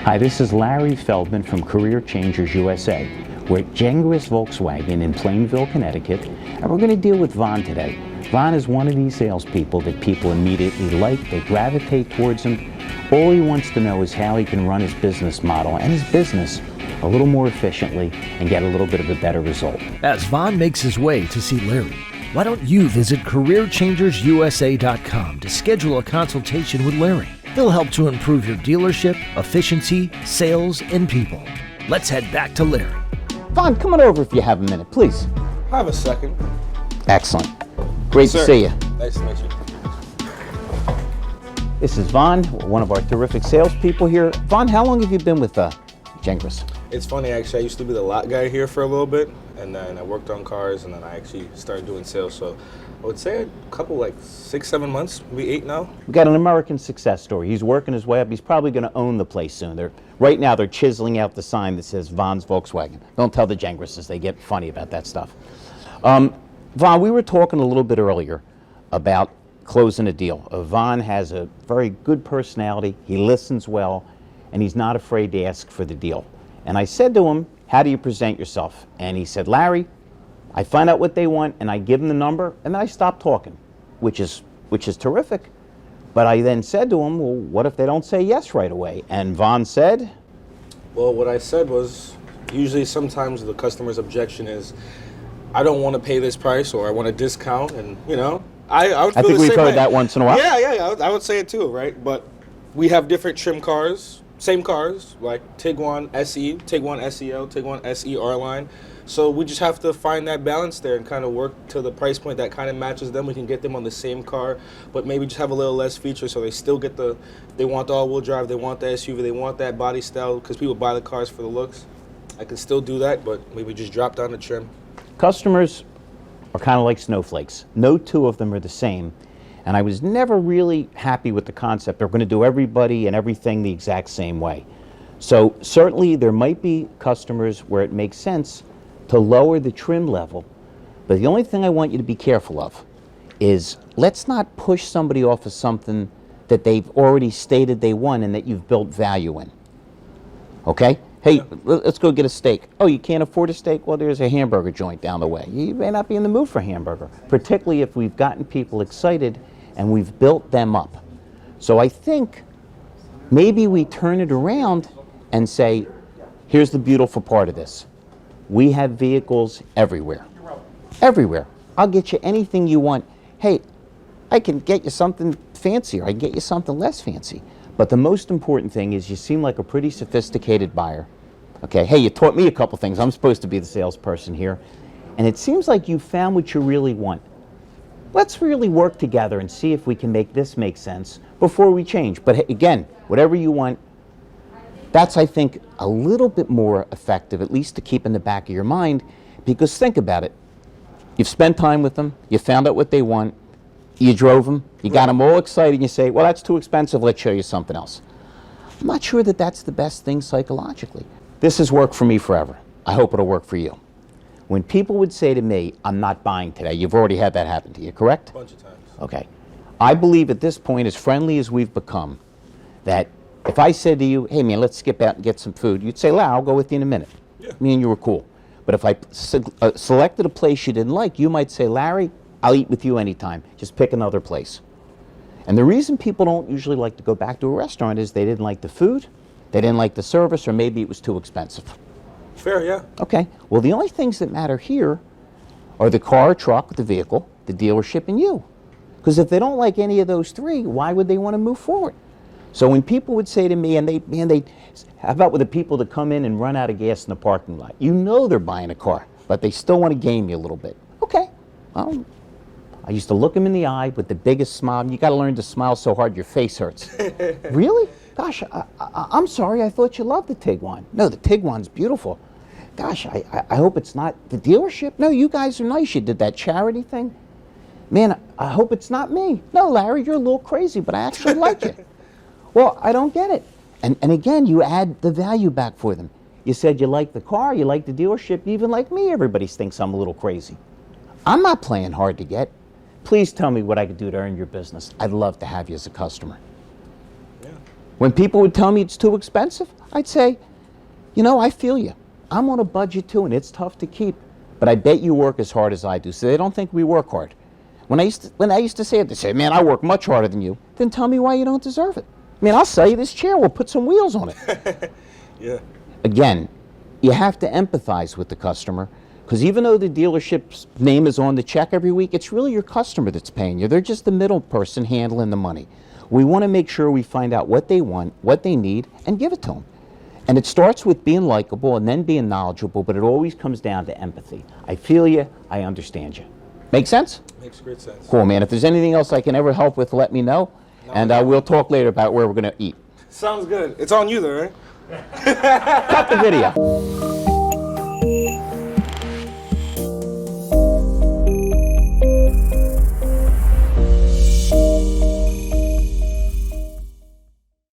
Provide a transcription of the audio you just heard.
Hi, this is Larry Feldman from Career Changers USA. We're at Gengras Volkswagen in Plainville, Connecticut, and we're going to deal with Vaughn today. Vaughn is one of these salespeople that people immediately like, they gravitate towards him. All he wants to know is how he can run his business model and his business a little more efficiently and get a little bit of a better result. As Vaughn makes his way to see Larry, why don't you visit CareerChangersUSA.com to schedule a consultation with Larry? He'll help to improve your dealership, efficiency, sales, and people. Let's head back to Larry. Vaughn, come on over if you have a minute, please. I have a second. Excellent. Great to see you. Nice to meet you. This is Vaughn, one of our terrific salespeople here. Vaughn, how long have you been with Gengras? It's funny, actually, I used to be the lot guy here for a little bit, and then I worked on cars, and then I actually started doing sales. So I would say a couple, like 6, 7 months, maybe 8 now. We got an American success story. He's working his way up. He's probably going to own the place soon. Right now, they're chiseling out the sign that says Vaughn's Volkswagen. Don't tell the Gengrases. They get funny about that stuff. Vaughn, we were talking a little bit earlier about closing a deal. Vaughn has a very good personality. He listens well, and he's not afraid to ask for the deal. And I said to him, how do you present yourself? And he said, Larry, I find out what they want, and I give them the number, and then I stop talking, which is terrific. But I then said to him, well, what if they don't say yes right away? And Vaughn said? Well, what I said was, usually sometimes the customer's objection is, I don't want to pay this price, or I want a discount, and I would feel I think the we've same heard way. that once in a while. Yeah, I would say it too, right? But we have different trim cars, same cars, like Tiguan SE, Tiguan SEL, Tiguan SE R-Line. So we just have to find that balance there and kind of work to the price point that kind of matches them. We can get them on the same car, but maybe just have a little less features so they still get they want the all-wheel drive, they want the SUV, they want that body style, because people buy the cars for the looks. I can still do that, but maybe just drop down the trim. Customers are kind of like snowflakes. No two of them are the same. And I was never really happy with the concept. They're going to do everybody and everything the exact same way. So certainly there might be customers where it makes sense to lower the trim level. But the only thing I want you to be careful of is let's not push somebody off of something that they've already stated they want and that you've built value in. Okay? Hey, let's go get a steak. Oh, you can't afford a steak? Well, there's a hamburger joint down the way. You may not be in the mood for a hamburger, particularly if we've gotten people excited and we've built them up. So I think maybe we turn it around and say, here's the beautiful part of this. We have vehicles everywhere. Everywhere. I'll get you anything you want. Hey, I can get you something fancier. I can get you something less fancy. But the most important thing is you seem like a pretty sophisticated buyer. Okay, hey, you taught me a couple things. I'm supposed to be the salesperson here. And it seems like you found what you really want. Let's really work together and see if we can make this make sense before we change. But again, whatever you want, that's, I think, a little bit more effective, at least to keep in the back of your mind, because think about it. You've spent time with them, you found out what they want, you drove them, you got them all excited, and you say, well, that's too expensive, let's show you something else. I'm not sure that that's the best thing psychologically. This has worked for me forever. I hope it'll work for you. When people would say to me, I'm not buying today, you've already had that happen to you, correct? A bunch of times. Okay. I believe at this point, as friendly as we've become, that if I said to you, hey man, let's skip out and get some food, you'd say, Lau, I'll go with you in a minute. Yeah. Me and you were cool. But if I selected a place you didn't like, you might say, Larry, I'll eat with you anytime. Just pick another place. And the reason people don't usually like to go back to a restaurant is they didn't like the food, they didn't like the service, or maybe it was too expensive. Fair, yeah. Okay. Well, the only things that matter here are the car, truck, the vehicle, the dealership, and you. Because if they don't like any of those three, why would they want to move forward? So when people would say to me, how about with the people that come in and run out of gas in the parking lot? You know they're buying a car, but they still want to game you a little bit. Okay. Well, I used to look them in the eye with the biggest smile. You got to learn to smile so hard your face hurts. Really? Gosh, I'm sorry. I thought you loved the Tiguan. No, the Tiguan's beautiful. Gosh, I hope it's not the dealership. No, you guys are nice. You did that charity thing. Man, I hope it's not me. No, Larry, you're a little crazy, but I actually like you. Well, I don't get it. And again, you add the value back for them. You said you like the car, you like the dealership, you even like me. Everybody thinks I'm a little crazy. I'm not playing hard to get. Please tell me what I could do to earn your business. I'd love to have you as a customer. Yeah. When people would tell me it's too expensive, I'd say, you know, I feel you. I'm on a budget too, and it's tough to keep. But I bet you work as hard as I do, so they don't think we work hard. When I used to say it, they say, man, I work much harder than you. Then tell me why you don't deserve it. I mean, I'll sell you this chair. We'll put some wheels on it. Yeah. Again, you have to empathize with the customer, because even though the dealership's name is on the check every week, it's really your customer that's paying you. They're just the middle person handling the money. We want to make sure we find out what they want, what they need, and give it to them. And it starts with being likable and then being knowledgeable, but it always comes down to empathy. I feel you, I understand you. Make sense? Makes great sense. Cool, man. If there's anything else I can ever help with, let me know. And we'll talk later about where we're going to eat. Sounds good. It's on you though, right? Cut the video.